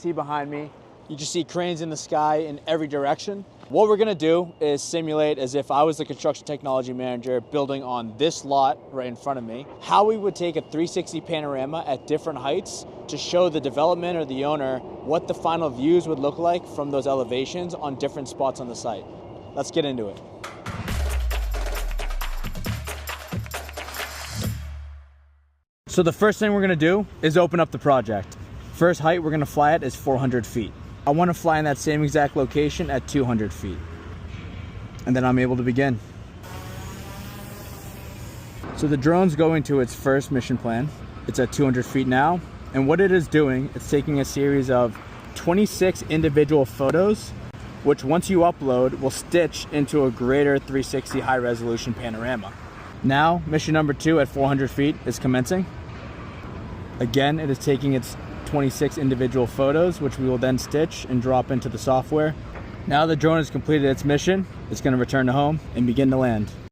see behind me, you just see cranes in the sky in every direction. What we're gonna do is simulate as if I was the construction technology manager building on this lot right in front of me, how we would take a 360 panorama at different heights to show the development or the owner what the final views would look like from those elevations on different spots on the site. Let's get into it. So the first thing we're gonna do is open up the project. First height we're gonna fly at is 400 feet. I wanna fly in that same exact location at 200 feet. And then I'm able to begin. So the drone's going to its first mission plan. It's at 200 feet now. And what it is doing, it's taking a series of 26 individual photos, which once you upload will stitch into a greater 360 high resolution panorama. Now, mission number 2 at 400 feet is commencing. Again, it is taking its 26 individual photos, which we will then stitch and drop into the software. Now the drone has completed its mission, it's going to return to home and begin to land.